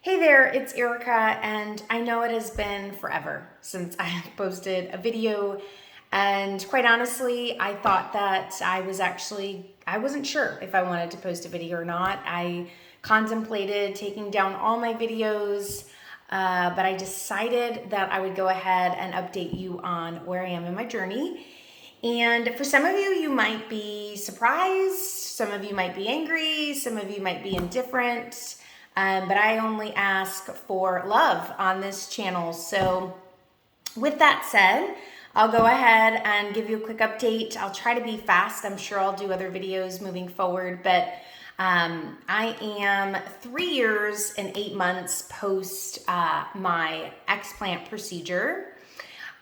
Hey there, it's Erica, and I know it has been forever since I have posted a video, and quite honestly, I thought that I wasn't sure if I wanted to post a video or not. I contemplated taking down all my videos, but I decided that I would go ahead and update you on where I am in my journey. And for some of you, you might be surprised, some of you might be angry, some of you might be indifferent. But I only ask for love on this channel. So with that said, I'll go ahead and give you a quick update. I'll try to be fast. I'm sure I'll do other videos moving forward, but I am 3 years and 8 months post my Explant procedure.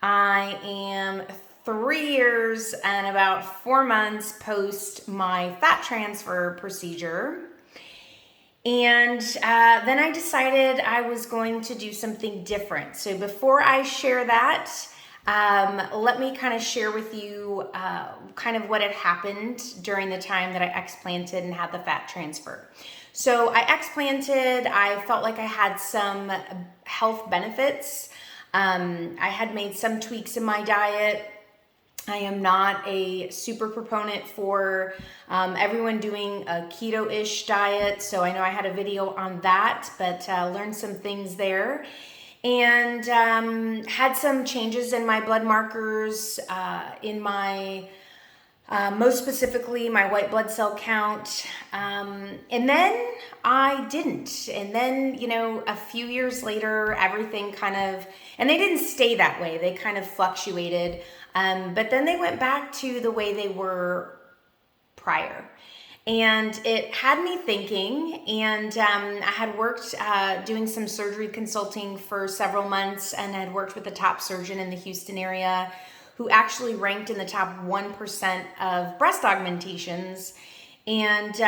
I am 3 years and about 4 months post my fat transfer procedure. And then I decided I was going to do something different. So before I share that, let me kind of share with you kind of what had happened during the time that I explanted and had the fat transfer. So I explanted, I felt like I had some health benefits. I had made some tweaks in my diet. I am not a super proponent for everyone doing a keto-ish diet, so I know I had a video on that, but learned some things there. And had some changes in my blood markers, in my, most specifically, my white blood cell count. And then I didn't. And then, a few years later, everything kind of, and they didn't stay that way. They kind of fluctuated. But then they went back to the way they were prior. And it had me thinking, and I had worked doing some surgery consulting for several months and had worked with a top surgeon in the Houston area who actually ranked in the top 1% of breast augmentations. And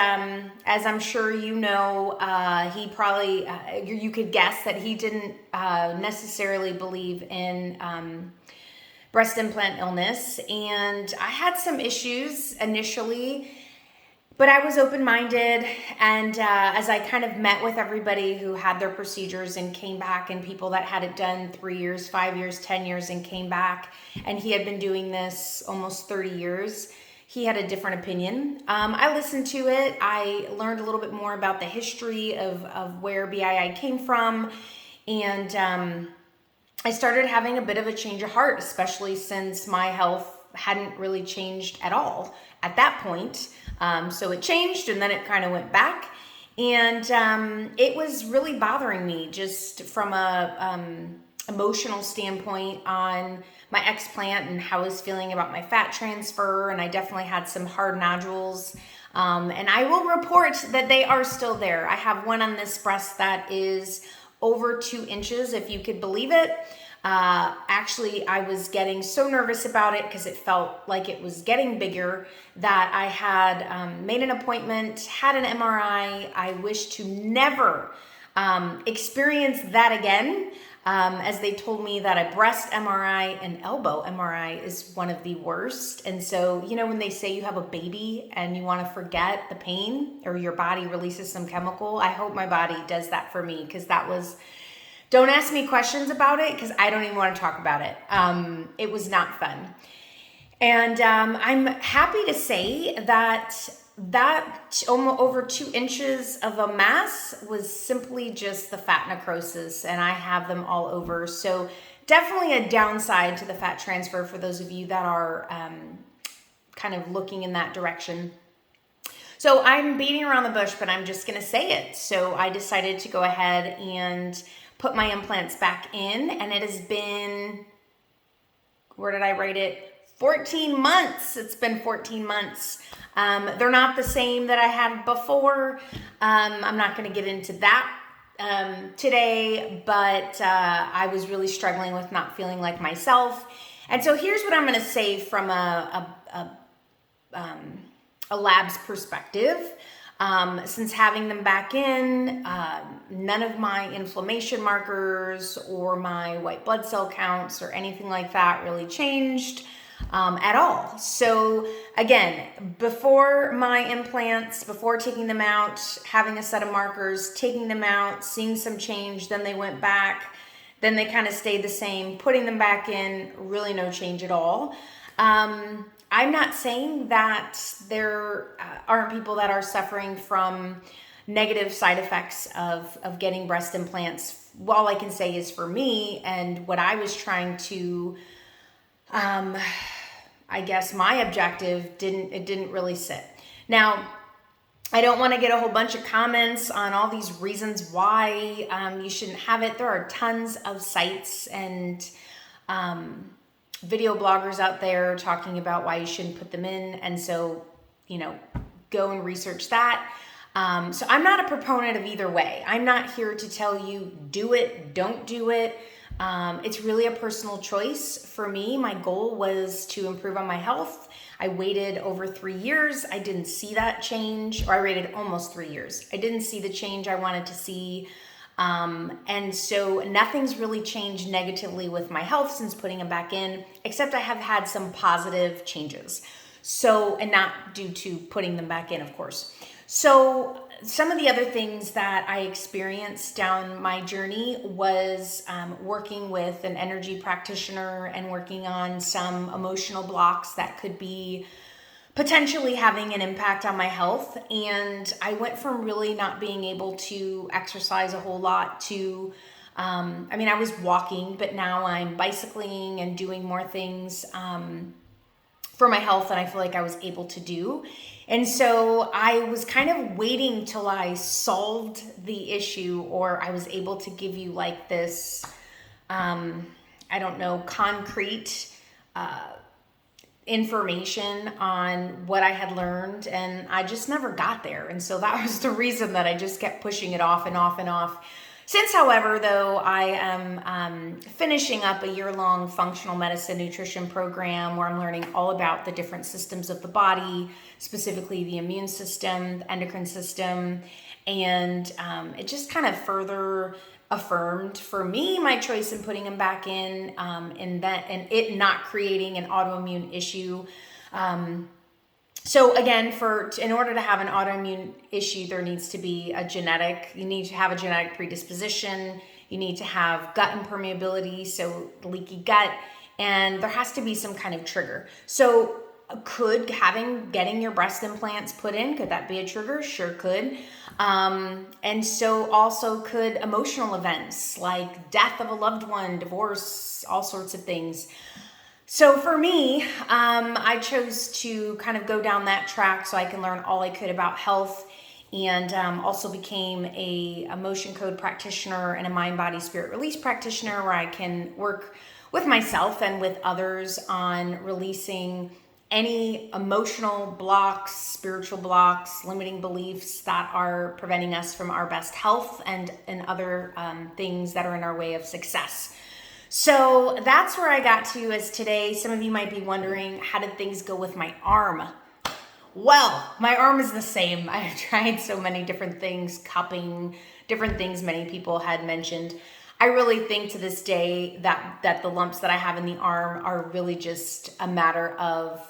as I'm sure you know, he probably, you could guess that he didn't necessarily believe in breast implant illness. And I had some issues initially, but I was open-minded. And as I kind of met with everybody who had their procedures and came back, and people that had it done 3 years, 5 years, 10 years and came back, and he had been doing this almost 30 years, he had a different opinion. I listened to it. I learned a little bit more about the history of where BII came from. And I started having a bit of a change of heart, especially since my health hadn't really changed at all at that point. So it changed and then it kind of went back. And it was really bothering me just from a emotional standpoint on my explant and how I was feeling about my fat transfer. And I definitely had some hard nodules. And I will report that they are still there. I have one on this breast that is over 2 inches, if you could believe it. Actually, I was getting so nervous about it because it felt like it was getting bigger that I had made an appointment, had an MRI. I wish to never experience that again, as they told me that a breast MRI and elbow MRI is one of the worst. And so, when they say you have a baby and you want to forget the pain or your body releases some chemical, I hope my body does that for me, because that was, don't ask me questions about it because I don't even want to talk about it. It was not fun. And I'm happy to say that over 2 inches of a mass was simply just the fat necrosis, and I have them all over. So definitely a downside to the fat transfer for those of you that are kind of looking in that direction. So I'm beating around the bush, but I'm just going to say it. So I decided to go ahead and put my implants back in, and it has been, where did I write it? 14 months. It's been 14 months. They're not the same that I had before. I'm not going to get into that today, but I was really struggling with not feeling like myself. And so here's what I'm going to say from a lab's perspective. Since having them back in, none of my inflammation markers or my white blood cell counts or anything like that really changed. at all. So again, before my implants, before taking them out, having a set of markers, taking them out, seeing some change, then they went back, then they kind of stayed the same, putting them back in, really no change at all. I'm not saying that there aren't people that are suffering from negative side effects of getting breast implants. All I can say is for me and what I was trying to, I guess my objective didn't really sit. Now, I don't want to get a whole bunch of comments on all these reasons why you shouldn't have it. There are tons of sites and video bloggers out there talking about why you shouldn't put them in. And so, go and research that. So I'm not a proponent of either way. I'm not here to tell you do it, don't do it. It's really a personal choice. For me, my goal was to improve on my health. I waited over 3 years. I didn't see that change, or I waited almost 3 years. I didn't see the change I wanted to see. And so nothing's really changed negatively with my health since putting them back in, except I have had some positive changes. So, and not due to putting them back in, of course. So some of the other things that I experienced down my journey was working with an energy practitioner and working on some emotional blocks that could be potentially having an impact on my health. And I went from really not being able to exercise a whole lot to, I was walking, but now I'm bicycling and doing more things for my health than I feel like I was able to do. And so I was kind of waiting till I solved the issue, or I was able to give you like this, concrete information on what I had learned, and I just never got there. And so that was the reason that I just kept pushing it off and off and off. Since, however, though, I am finishing up a year-long functional medicine nutrition program where I'm learning all about the different systems of the body, specifically the immune system, the endocrine system, and it just kind of further affirmed for me my choice in putting them back in, and it not creating an autoimmune issue. So again, in order to have an autoimmune issue, there needs to be you need to have a genetic predisposition, you need to have gut impermeability, so leaky gut, and there has to be some kind of trigger. So could getting your breast implants put in, could that be a trigger? Sure could. And so also could emotional events like death of a loved one, divorce, all sorts of things. So for me, I chose to kind of go down that track so I can learn all I could about health, and also became a motion code practitioner and a mind, body, spirit release practitioner where I can work with myself and with others on releasing any emotional blocks, spiritual blocks, limiting beliefs that are preventing us from our best health and other things that are in our way of success. So that's where I got to as today. Some of you might be wondering, how did things go with my arm? Well, my arm is the same. I've tried so many different things, cupping, different things many people had mentioned. I really think to this day that the lumps that I have in the arm are really just a matter of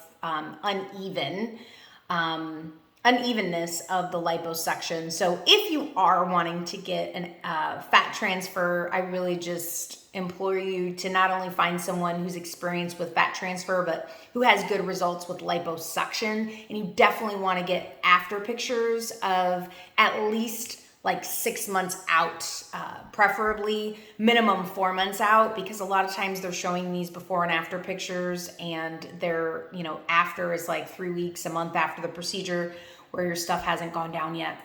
unevenness of the liposuction. So if you are wanting to get an fat transfer, I really just implore you to not only find someone who's experienced with fat transfer, but who has good results with liposuction. And you definitely want to get after pictures of at least like 6 months out, preferably minimum 4 months out, because a lot of times they're showing these before and after pictures, and they're, after is like 3 weeks, a month after the procedure, where your stuff hasn't gone down yet.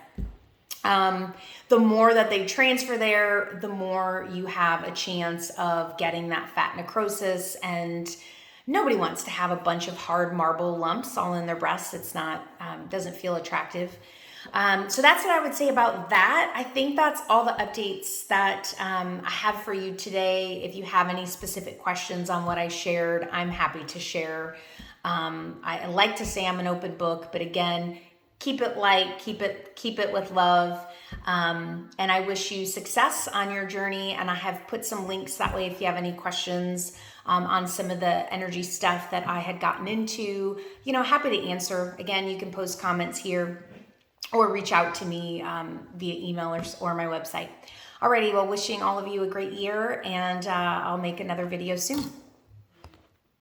The more that they transfer there, the more you have a chance of getting that fat necrosis, and nobody wants to have a bunch of hard marble lumps all in their breasts. It's not, doesn't feel attractive. So that's what I would say about that. I think that's all the updates that I have for you today. If you have any specific questions on what I shared, I'm happy to share. I like to say I'm an open book, but again, keep it light, keep it with love. And I wish you success on your journey. And I have put some links that way if you have any questions on some of the energy stuff that I had gotten into, happy to answer. Again, you can post comments here or reach out to me via email or my website. Alrighty, well, wishing all of you a great year, and I'll make another video soon.